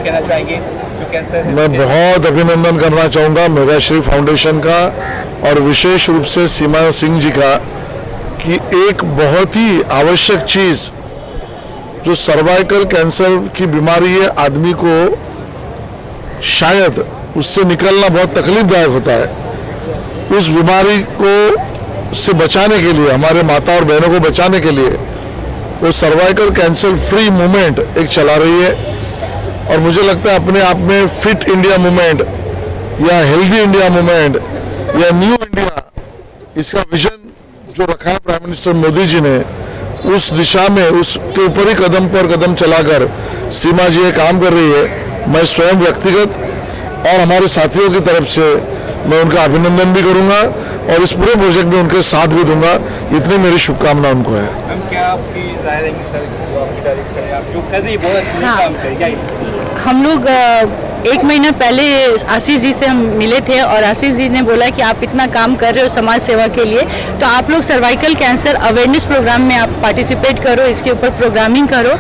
कुछ कहना चाहेंगे जो कैंसर? मैं बहुत अभिनंदन करना चाहूँगा मेघाश्री फाउंडेशन का और विशेष रूप से सीमा सिंह जी का कि एक बहुत ही आवश्यक चीज़ जो सर्वाइकल कैंसर की बीमारी है, आदमी को शायद उससे निकलना बहुत तकलीफदायक होता है। उस बीमारी को से बचाने के लिए, हमारे माता और बहनों को बचाने के लिए वो सर्वाइकल कैंसर फ्री मूवमेंट एक चला रही है। और मुझे लगता है अपने आप में फिट इंडिया मूवमेंट या हेल्दी इंडिया मूवमेंट या न्यू इंडिया, इसका विजन जो रखा है प्राइम मिनिस्टर मोदी जी ने, उस दिशा में उसके ऊपर ही कदम पर कदम चलाकर सीमा जी ये काम कर रही है। मैं स्वयं व्यक्तिगत और हमारे साथियों की तरफ से मैं उनका अभिनंदन भी करूंगा और इस पूरे प्रोजेक्ट में उनके साथ भी दूंगा। इतनी मेरी शुभकामना उनको है। मैम, क्या आपकी राय रहेगी सर जो आपकी तारीफ करें, आप जो कर रही है बहुत अच्छा काम करें? हम लोग 1 महीना पहले आशीष जी से हम मिले थे और आशीष जी ने बोला कि आप इतना काम कर रहे हो समाज सेवा के लिए, तो आप लोग सर्वाइकल कैंसर अवेयरनेस प्रोग्राम में आप पार्टिसिपेट करो, इसके ऊपर प्रोग्रामिंग करो।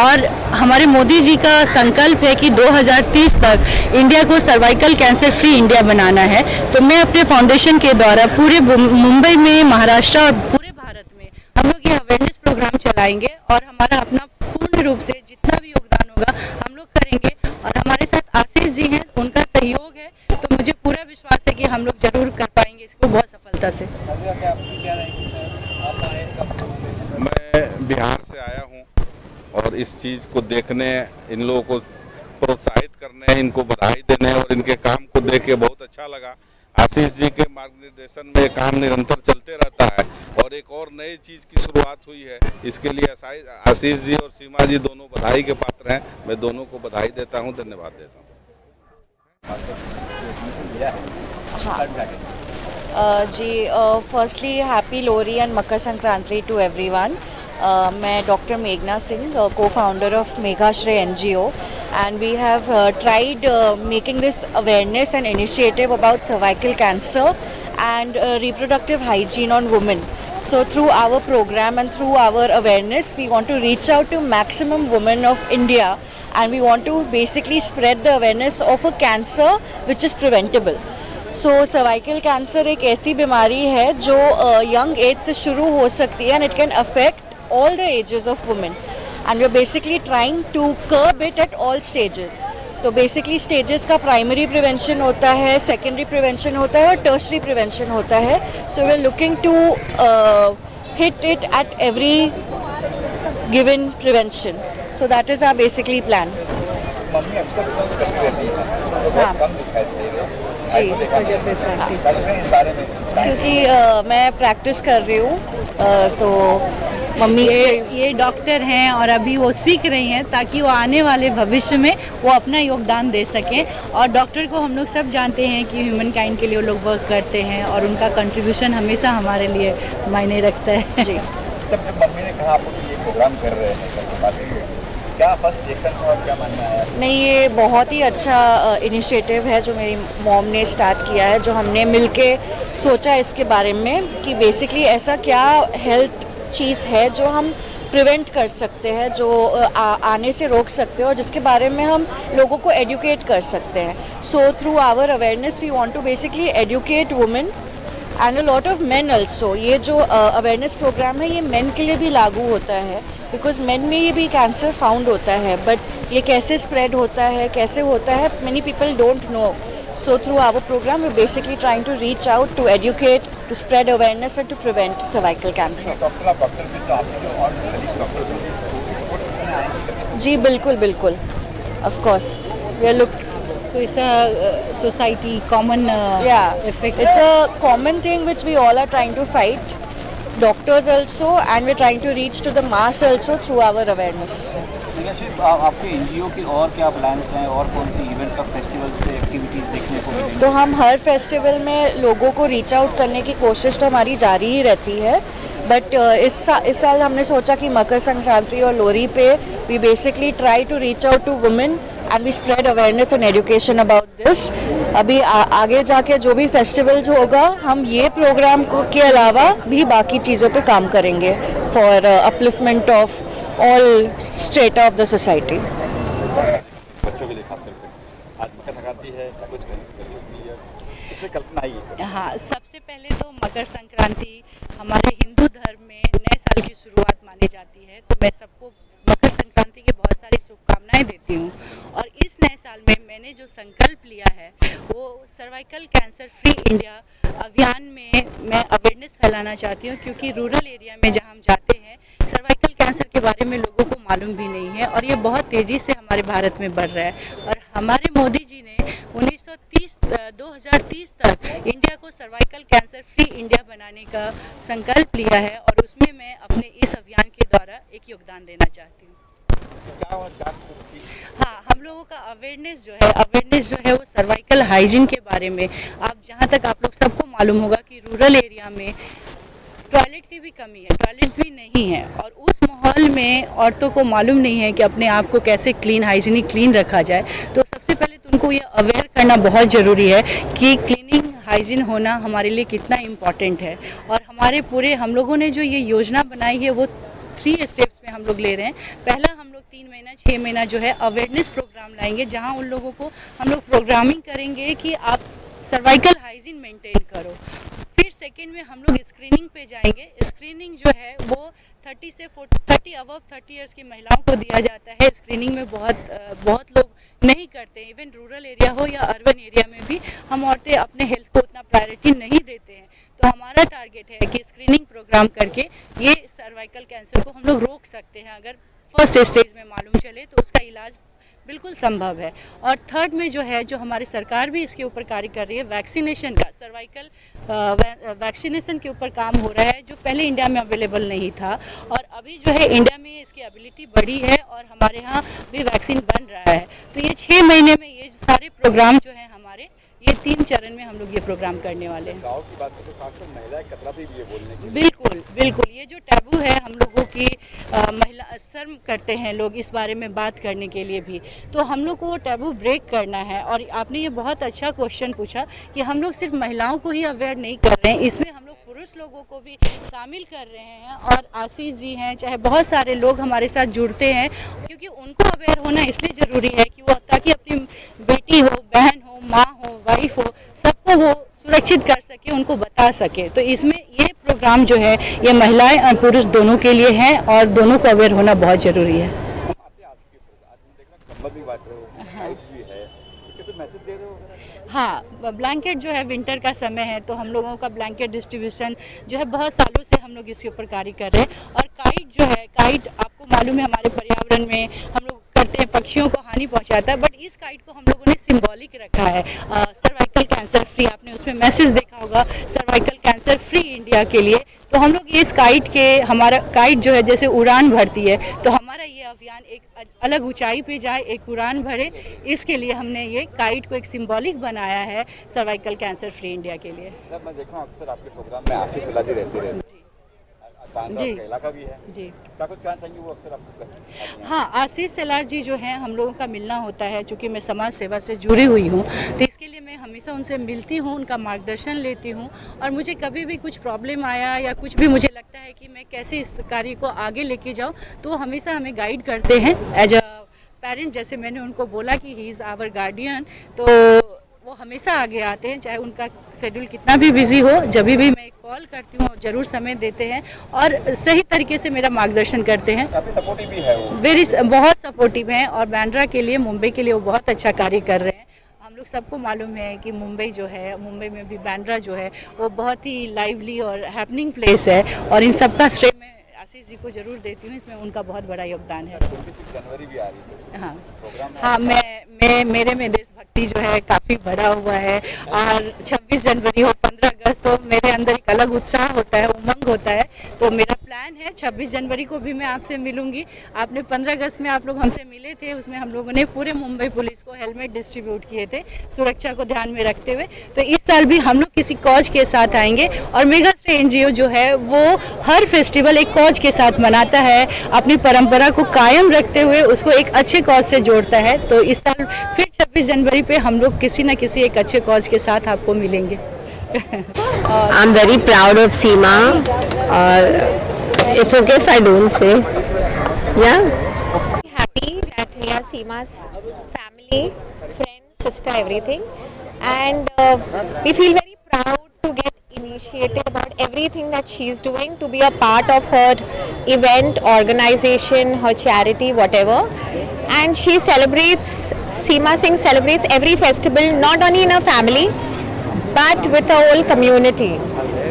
और हमारे मोदी जी का संकल्प है कि 2030 तक इंडिया को सर्वाइकल कैंसर फ्री इंडिया बनाना है। तो मैं अपने फाउंडेशन के द्वारा पूरे मुंबई में, महाराष्ट्र और पूरे भारत में हम लोग ये अवेयरनेस प्रोग्राम चलाएंगे और हमारा अपना पूर्ण रूप से जितना भी योगदान होगा हम लोग करेंगे। और हमारे साथ आशीष जी हैं, उनका सहयोग है, तो मुझे पूरा विश्वास है कि हम लोग जरूर कर पाएंगे इसको बहुत सफलता से। मैं बिहार से आया हूं और इस चीज़ को देखने, इन लोगों को प्रोत्साहित करने, इनको बधाई देने और इनके काम को देख के बहुत अच्छा लगा। आशीष जी के मार्गदर्शन में ये काम निरंतर चलते रहता है और एक और नई चीज़ की शुरुआत हुई है। इसके लिए आशीष जी और सीमा जी दोनों बधाई के पात्र हैं। मैं दोनों को बधाई देता हूं, धन्यवाद देता हूं। हाँ जी, firstly happy Lohri and Makar Sankranti to everyone. मैं डॉक्टर मेघना Singh, co-founder of Meghashray NGO, and we have tried making this awareness and initiative about cervical cancer and reproductive hygiene on women. So through our program and through our awareness, we want to reach out to maximum women of India, and we want to basically spread the awareness of a cancer which is preventable. So cervical cancer एक ऐसी बीमारी है जो young age से शुरू हो सकती है and it can affect all the ages of women, and we're basically trying to curb it at all stages. तो basically stages का primary prevention होता है, secondary prevention होता है और tertiary prevention होता है. So we're looking to hit it at every given prevention. So that is our basically plan. Mummy अक्सर फोन करती रहती है, हाँ जी, क्योंकि मैं प्रैक्टिस कर रही हूँ तो मम्मी ये डॉक्टर हैं और अभी वो सीख रही हैं ताकि वो आने वाले भविष्य में वो अपना योगदान दे सकें। और डॉक्टर को हम लोग सब जानते हैं कि ह्यूमन काइंड के लिए वो लोग वर्क करते हैं और उनका कंट्रीब्यूशन हमेशा हमारे लिए मायने रखता है। जी, जब मम्मी ने कहा आपको कि ये प्रोग्राम कर रहे हैं, क्या फर्स्ट रिएक्शन था और क्या मानना है? नहीं, ये बहुत ही अच्छा इनिशिएटिव है जो मेरी मॉम ने स्टार्ट किया है, जो हमने मिलके सोचा इसके बारे में कि बेसिकली ऐसा क्या हेल्थ चीज़ है जो हम प्रिवेंट कर सकते हैं, जो आने से रोक सकते हैं और जिसके बारे में हम लोगों को एडुकेट कर सकते हैं. So through our awareness we want to basically educate women and a lot of men also. ये जो अवेयरनेस प्रोग्राम है ये मेन के लिए भी लागू होता है, बिकॉज मेन में ये भी कैंसर फाउंड होता है, बट ये कैसे स्प्रेड होता है, कैसे होता है, many people don't know. So through our program, we're basically trying to reach out to educate, to spread awareness and to prevent cervical cancer. जी बिल्कुल बिल्कुल, of course. We are look. So it's a society common effect. It's a common thing which we all are trying to fight. Doctors also, and we're trying to reach to the mass also through our awareness. आपके NGO की और क्या plans हैं और कौन सी events और festivals पे activities देखने को मिलेंगी? तो हम हर फेस्टिवल में लोगों को रीच आउट करने की कोशिश तो हमारी जारी ही रहती है, बट इस साल हमने सोचा कि मकर संक्रांति और लोहरी पे we basically try to reach out to women and we spread awareness and education about this. अभी आगे जाके जो भी फेस्टिवल्स होगा हम ये प्रोग्राम के अलावा भी बाकी चीज़ों पे काम करेंगे for upliftment of all strata of the society. बच्चों के लिए संक्रांति है, क्या कुछ कहेंगे? इससे कल्पना आई है। हाँ, सबसे पहले तो मकर संक्रांति हमारे हिंदू धर्म में नए साल की शुरुआत मानी जाती है, तो मैं सबको मकर संक्रांति की बहुत सारी शुभकामनाएं देती हूँ। और इस नए साल में मैंने जो संकल्प लिया है वो सर्वाइकल कैंसर फ्री इंडिया अभियान में मैं अवेयरनेस फैलाना चाहती हूँ, क्योंकि रूरल एरिया में जहाँ हम जाते हैं सर्वाइकल कैंसर के बारे में लोगों को मालूम भी नहीं है, और ये बहुत तेज़ी से हमारे भारत में बढ़ रहा है। और हमारे मोदी जी ने 2030 तक इंडिया को सर्वाइकल कैंसर फ्री इंडिया बनाने का संकल्प लिया है, और उसमें मैं अपने इस अभियान के द्वारा एक योगदान देना चाहती हूँ। हाँ, हम लोगों का अवेयरनेस जो है वो सर्वाइकल हाइजीन के बारे में। आप जहाँ तक आप लोग सबको मालूम होगा कि रूरल एरिया में टॉयलेट की भी कमी है, टॉयलेट्स भी नहीं है, और उस माहौल में औरतों को मालूम नहीं है कि अपने आप को कैसे हाइजीनिक क्लीन रखा जाए। तो सबसे पहले तो उनको ये अवेयर करना बहुत ज़रूरी है कि क्लीनिंग हाइजीन होना हमारे लिए कितना इम्पॉर्टेंट है। और हम लोगों ने जो ये योजना बनाई है वो 3 स्टेप्स में हम लोग ले रहे हैं। पहला हम लोग 3 महीना 6 महीना जो है अवेयरनेस प्रोग्राम लाएंगे, जहां उन लोगों को हम लोग प्रोग्रामिंग करेंगे कि आप सर्वाइकल हाइजीन मेंटेन करो। फिर सेकंड में हम लोग स्क्रीनिंग पे जाएंगे। स्क्रीनिंग जो है वो 30 अबव 30 इयर्स की महिलाओं को दिया जाता है। स्क्रीनिंग में बहुत लोग नहीं करते, इवन रूरल एरिया हो या अर्बन एरिया में भी हम औरतें अपने हेल्थ को उतना प्रायोरिटी नहीं देते हैं। तो हमारा टारगेट है कि स्क्रीनिंग प्रोग्राम करके ये सर्वाइकल कैंसर को हम लोग रोक सकते हैं। अगर फर्स्ट स्टेज में मालूम चले तो उसका इलाज बिल्कुल संभव है। और थर्ड में जो हमारी सरकार भी इसके ऊपर कार्य कर रही है, वैक्सीनेशन का, सर्वाइकल वैक्सीनेशन के ऊपर काम हो रहा है, जो पहले इंडिया में अवेलेबल नहीं था, और अभी जो है इंडिया में इसकी एबिलिटी बढ़ी है और हमारे यहाँ भी वैक्सीन बन रहा है। तो ये 6 महीने में ये सारे प्रोग्राम जो हैं हमारे, ये 3 चरण में हम लोग ये प्रोग्राम करने वाले हैं। गाँव की बात करें तो खासकर महिलाएं कतराती भी है बोलने की। बिल्कुल ये जो टैबू है हम लोगों की महिला शर्म करते हैं लोग इस बारे में बात करने के लिए भी, तो हम लोग को वो टैबू ब्रेक करना है। और आपने ये बहुत अच्छा क्वेश्चन पूछा कि हम लोग सिर्फ महिलाओं को ही अवेयर नहीं कर रहे हैं, इसमें हम लोग पुरुष लोगों को भी शामिल कर रहे हैं। और आशीष जी हैं, चाहे बहुत सारे लोग हमारे साथ जुड़ते हैं, क्योंकि उनको अवेयर होना इसलिए ज़रूरी है कि वो ताकि अपनी बेटी हो, बहन हो, माँ हो, वाइफ हो, सबको वो सुरक्षित कर सके, उनको बता सके। तो इसमें ये प्रोग्राम जो है ये महिलाएं और पुरुष दोनों के लिए है, और दोनों को अवेयर होना बहुत ज़रूरी है। हाँ, ब्लैंकेट जो है विंटर का समय है, तो हम लोगों का ब्लैंकेट डिस्ट्रीब्यूशन जो है बहुत सालों से हम लोग इसके ऊपर कार्य कर रहे हैं। और काइट जो है, काइट आपको मालूम है हमारे पर्यावरण में हम लोग करते हैं, पक्षियों को हानि पहुंचाता है, बट इस काइट को हम लोगों ने सिंबॉलिक रखा है सर्वाइकल कैंसर फ्री। आपने उसमें मैसेज देखा होगा सर्वाइकल कैंसर फ्री इंडिया के लिए। तो हम लोग इस काइट के, हमारा काइट जो है जैसे उड़ान भरती है, तो हमारा ये अभियान एक अलग ऊंचाई पे जाए, एक उड़ान भरे, इसके लिए हमने ये काइट को एक सिंबॉलिक बनाया है सर्वाइकल कैंसर फ्री इंडिया के लिए। मैं देखा हूं अक्सर आपके प्रोग्राम में आशीष सलाह रहते हैं जी, इलाका भी है जी, क्या कुछ कहना चाहिए वो अक्सर आपको? हाँ, आशीष सेलार जी जो हैं हम लोगों का मिलना होता है, चूँकि मैं समाज सेवा से जुड़ी हुई हूँ, तो इसके लिए मैं हमेशा उनसे मिलती हूँ, उनका मार्गदर्शन लेती हूँ। और मुझे कभी भी कुछ प्रॉब्लम आया या कुछ भी मुझे लगता है कि मैं कैसे इस कार्य को आगे लेके जाऊँ, तो वो हमेशा हमें गाइड करते हैं एज अ पेरेंट। जैसे मैंने उनको बोला कि ही इज़ आवर गार्डियन, तो वो हमेशा आगे आते हैं, चाहे उनका शेड्यूल कितना भी बिजी हो। जब भी मैं कॉल करती हूँ ज़रूर समय देते हैं और सही तरीके से मेरा मार्गदर्शन करते हैं। काफी सपोर्टिव भी है वो। बहुत सपोर्टिव हैं, और बांद्रा के लिए, मुंबई के लिए वो बहुत अच्छा कार्य कर रहे हैं। हम लोग सबको मालूम है कि मुंबई जो है, मुंबई में भी बांद्रा जो है वो बहुत ही लाइवली और हैपनिंग प्लेस है, और इन सब का श्रेय मैं आशीष जी को जरूर देती हूँ, इसमें उनका बहुत बड़ा योगदान है। 26 जनवरी भी आ रही है। हाँ, मेरे में देशभक्ति जो है काफ़ी भरा हुआ है, और 26 जनवरी हो, 15 अगस्त हो, मेरे अंदर एक अलग उत्साह होता है, उमंग होता है। तो मेरा प्लान है 26 जनवरी को भी मैं आपसे मिलूंगी। आपने 15 अगस्त में आप लोग हमसे मिले थे, उसमें हम लोगों ने पूरे मुंबई पुलिस को हेलमेट डिस्ट्रीब्यूट किए थे सुरक्षा को ध्यान में रखते हुए। तो इस साल भी हम लोग किसी कॉज के साथ आएंगे, और मेघाश्री NGO जो है वो हर फेस्टिवल एक कॉज के साथ मनाता है, अपनी परंपरा को कायम रखते हुए उसको एक अच्छे कॉज से जोड़ता है। तो इस साल फिर 26 जनवरी पे हम लोग किसी न किसी एक अच्छे कॉज के साथ आपको मिलेंगे। I am very proud of Seema, और it's okay if I don't say या happy that we are Seema's family, friends, sister, everything. And we feel very proud to get initiated about everything that she's doing, to be a part of her event, organization, her charity, whatever. And she celebrates, Seema Singh celebrates every festival, not only in her family, but with her whole community.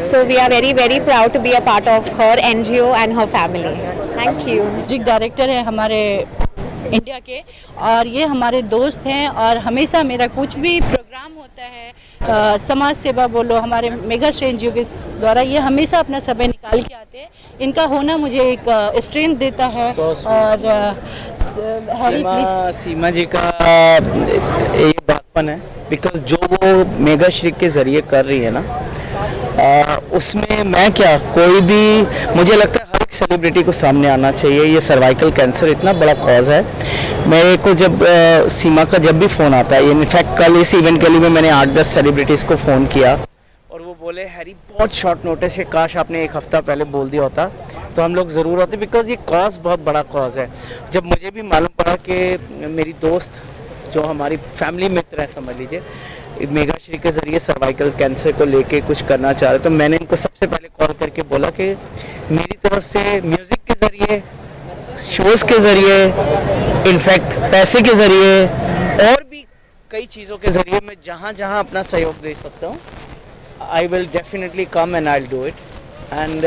So we are very, very proud to be a part of her NGO and her family. Thank you. Music director है हमारे India के, और ये हमारे दोस्त हैं, और हमेशा मेरा कुछ भी प्रोग्राम होता है समाज सेवा बोलो, हमारे मेगा श्री एनजीओ के द्वारा ये हमेशा अपना समय निकाल के आते हैं। इनका होना मुझे एक स्ट्रेंथ देता है। और सीमा जी का ये बातपन है, बिकॉज जो वो मेगा श्री के ज़रिए कर रही है ना, उसमें मैं क्या, कोई भी, मुझे लगता है हर एक सेलिब्रिटी को सामने आना चाहिए। ये सर्वाइकल कैंसर इतना बड़ा कॉज है। मेरे को जब सीमा का जब भी फ़ोन आता है, इनफैक्ट कल इस इवेंट के लिए भी मैंने 8-10 सेलिब्रिटीज़ को फ़ोन किया, और वो बोले हैरी बहुत शॉर्ट नोटिस है, काश आपने एक हफ़्ता पहले बोल दिया होता तो हम लोग ज़रूर होते, बिकॉज ये कॉज बहुत बड़ा कॉज है। जब मुझे भी मालूम पड़ा कि मेरी दोस्त जो हमारी फैमिली मित्र है, समझ लीजिए, मेगा श्री के ज़रिए सर्वाइकल कैंसर को लेके कुछ करना चाह रहे, तो मैंने इनको सबसे पहले कॉल करके बोला कि मेरी तरफ से म्यूज़िक के ज़रिए, शोज़ के ज़रिए, इनफैक्ट पैसे के ज़रिए, और भी कई चीज़ों के ज़रिए मैं जहाँ जहाँ अपना सहयोग दे सकता हूँ, I will definitely come and I will do it. And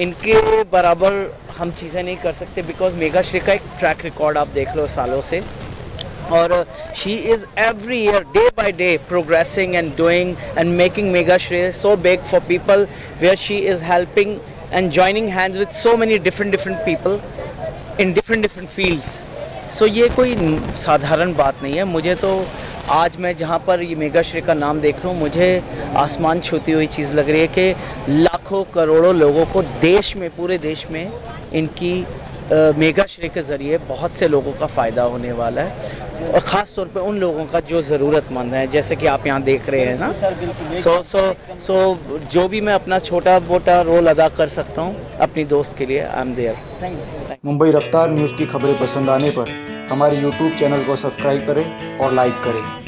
इनके बराबर हम चीज़ें नहीं कर सकते, बिकॉज मेगा श्री का एक ट्रैक रिकॉर्ड आप देख लो सालों से, और she is every year, day by day, progressing and doing and making Mega Shri so big for people, where she is helping and joining hands with so many different people in different fields. So ये कोई साधारण बात नहीं है। मुझे तो आज मैं जहाँ पर ये मेगा श्री का नाम देख रहा हूँ, मुझे आसमान छूती हुई चीज़ लग रही है कि लाखों करोड़ों लोगों को देश में, पूरे देश में इनकी मेगा श्री के ज़रिए बहुत से लोगों का फ़ायदा होने वाला है, और ख़ास तौर पे उन लोगों का जो ज़रूरतमंद है, जैसे कि आप यहाँ देख रहे हैं ना। सो जो भी मैं अपना छोटा मोटा रोल अदा कर सकता हूँ अपनी दोस्त के लिए, I am there. Thank you. Mumbai Raftaar news की खबरें पसंद आने पर हमारे YouTube चैनल को सब्सक्राइब करें और लाइक करें।